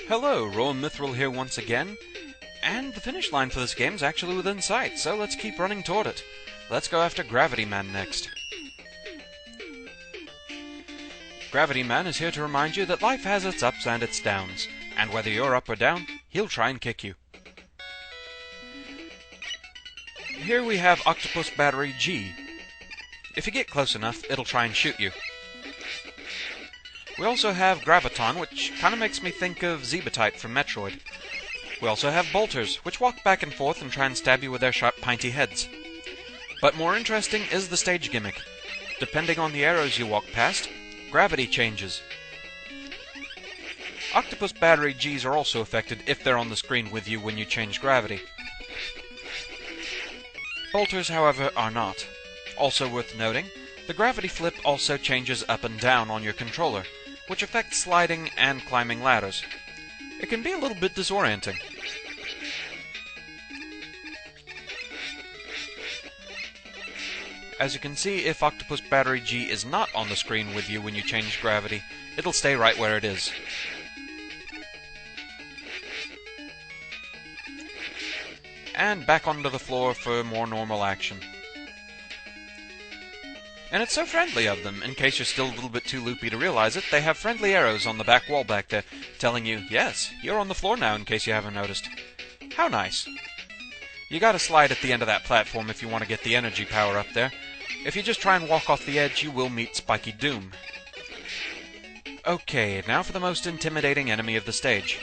Hello, Rowan Mithril here once again, and the finish line for this game is actually within sight, so let's keep running toward it. Let's go after Gravity Man next. Gravity Man is here to remind you that life has its ups and its downs, and whether you're up or down, he'll try and kick you. Here we have Octopus Battery G. If you get close enough, it'll try and shoot you. We also have Graviton, which kinda makes me think of Zebatite from Metroid. We also have Bolters, which walk back and forth and try and stab you with their sharp, pinty heads. But more interesting is the stage gimmick. Depending on the arrows you walk past, gravity changes. Octopus Battery Gs are also affected if they're on the screen with you when you change gravity. Bolters, however, are not. Also worth noting, the gravity flip also changes up and down on your controller, which affects sliding and climbing ladders. It can be a little bit disorienting. As you can see, if Octopus Battery G is not on the screen with you when you change gravity, it'll stay right where it is. And back onto the floor for more normal action. And it's so friendly of them. In case you're still a little bit too loopy to realize it, they have friendly arrows on the back wall back there, telling you, yes, you're on the floor now in case you haven't noticed. How nice. You gotta slide at the end of that platform if you want to get the energy power up there. If you just try and walk off the edge, you will meet Spiky Doom. Okay, now for the most intimidating enemy of the stage.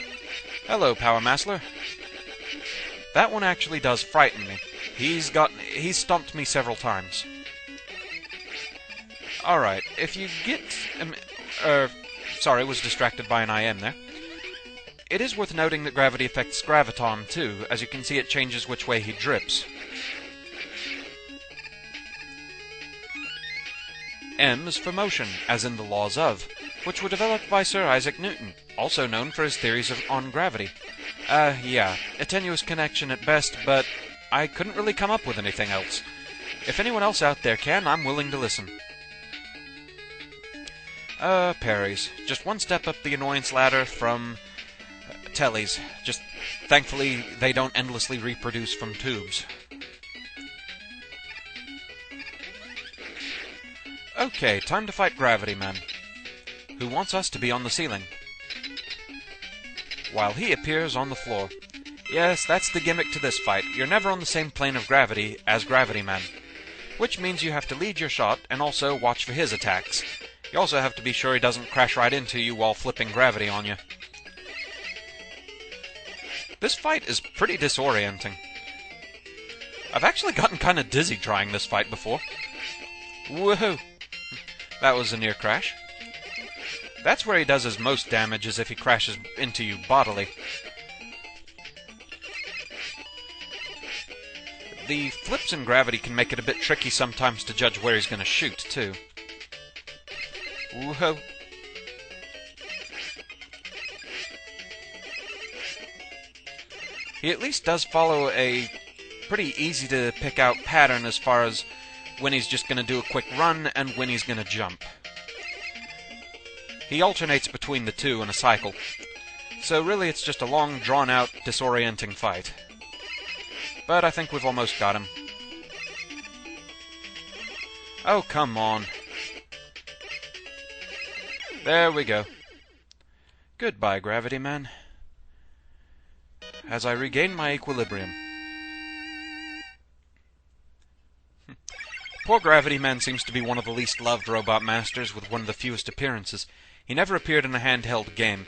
Hello, Power Massler. That one actually does frighten me. He's stomped me several times. Alright, if you get... sorry, was distracted by an IM there. It is worth noting that gravity affects Graviton too. As you can see, it changes which way he drips. M is for motion, as in the laws of, which were developed by Sir Isaac Newton, also known for his theories on gravity. Yeah, a tenuous connection at best, but I couldn't really come up with anything else. If anyone else out there can, I'm willing to listen. Parries. Just one step up the annoyance ladder from tellies. Just thankfully they don't endlessly reproduce from tubes. Okay, time to fight Gravity Man, who wants us to be on the ceiling, while he appears on the floor. Yes, that's the gimmick to this fight. You're never on the same plane of gravity as Gravity Man, which means you have to lead your shot and also watch for his attacks. You also have to be sure he doesn't crash right into you while flipping gravity on you. This fight is pretty disorienting. I've actually gotten kinda dizzy trying this fight before. Woohoo! That was a near crash. That's where he does his most damage, is if he crashes into you bodily. The flips in gravity can make it a bit tricky sometimes to judge where he's going to shoot, too. Whoa. He at least does follow a pretty easy to pick out pattern as far as when he's just going to do a quick run and when he's going to jump. He alternates between the two in a cycle. So really it's just a long, drawn-out, disorienting fight. But I think we've almost got him. Oh, come on. There we go. Goodbye, Gravity Man. As I regain my equilibrium. Poor Gravity Man seems to be one of the least loved Robot Masters with one of the fewest appearances. He never appeared in a handheld game.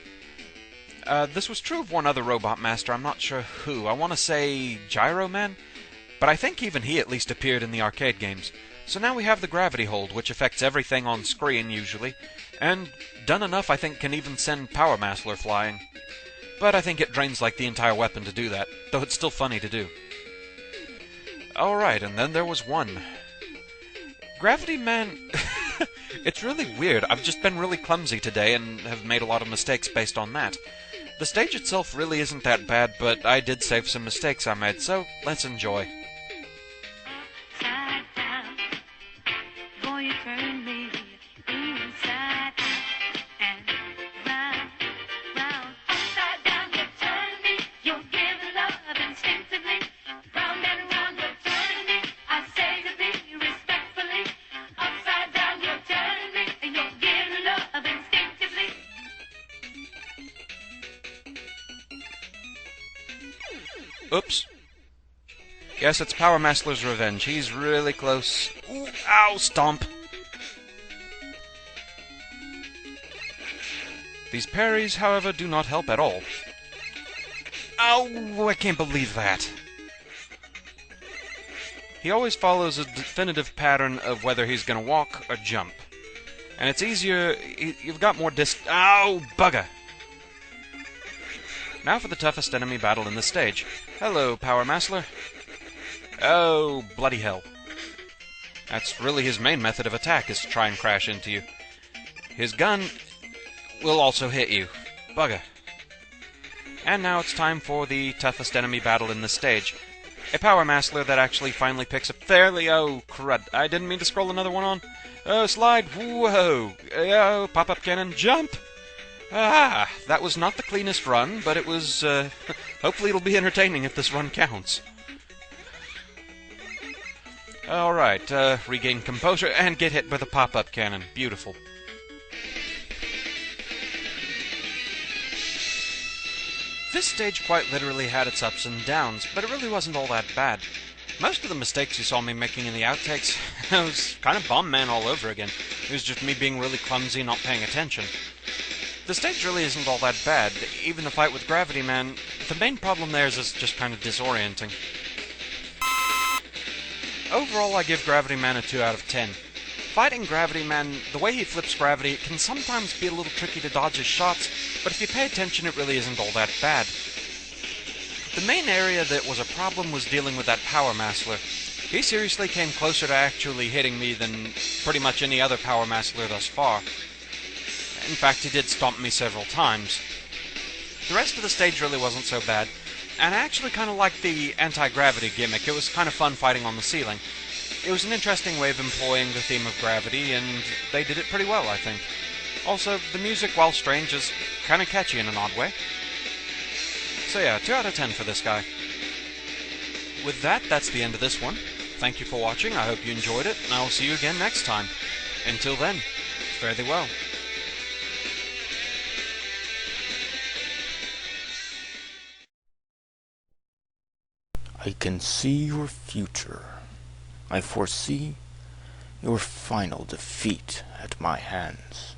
This was true of one other Robot Master, I'm not sure who. I want to say Gyro Man? But I think even he at least appeared in the arcade games. So now we have the Gravity Hold, which affects everything on screen, usually. And, done enough, I think can even send Power Massler flying. But I think it drains like the entire weapon to do that, though it's still funny to do. Alright, and then there was one. Gravity Man... It's really weird. I've just been really clumsy today and have made a lot of mistakes based on that. The stage itself really isn't that bad, but I did save some mistakes I made, so let's enjoy. Inside out and round, round, upside down. Oops. Yes, it's Power Master's revenge. He's really close. Ooh, ow, stomp. These parries, however, do not help at all. Ow, I can't believe that. He always follows a definitive pattern of whether he's going to walk or jump. And it's easier, you've got more ow, bugger! Now for the toughest enemy battle in the stage. Hello, Power Master. Oh, bloody hell. That's really his main method of attack, is to try and crash into you. His gun will also hit you. Bugger. And now it's time for the toughest enemy battle in the stage. A Power Master that actually finally picks up fairly... Oh, crud. I didn't mean to scroll another one on. Oh, slide. Whoa. Oh, pop-up cannon. Jump. Ah, that was not the cleanest run, but it was... hopefully it'll be entertaining if this run counts. Alright, regain composure and get hit by the pop-up cannon. Beautiful. This stage quite literally had its ups and downs, but it really wasn't all that bad. Most of the mistakes you saw me making in the outtakes, I was kind of Bomb Man all over again. It was just me being really clumsy and not paying attention. The stage really isn't all that bad. Even the fight with Gravity Man, the main problem there is it's just kind of disorienting. Overall, I give Gravity Man a 2 out of 10. Fighting Gravity Man, the way he flips gravity, can sometimes be a little tricky to dodge his shots, but if you pay attention, it really isn't all that bad. The main area that was a problem was dealing with that Power Master. He seriously came closer to actually hitting me than pretty much any other Power Master thus far. In fact, he did stomp me several times. The rest of the stage really wasn't so bad, and I actually kind of liked the anti-gravity gimmick. It was kind of fun fighting on the ceiling. It was an interesting way of employing the theme of gravity, and they did it pretty well, I think. Also, the music, while strange, is kind of catchy in an odd way. So yeah, 2 out of 10 for this guy. With that, that's the end of this one. Thank you for watching, I hope you enjoyed it, and I will see you again next time. Until then, fare thee well. I can see your future. I foresee your final defeat at my hands.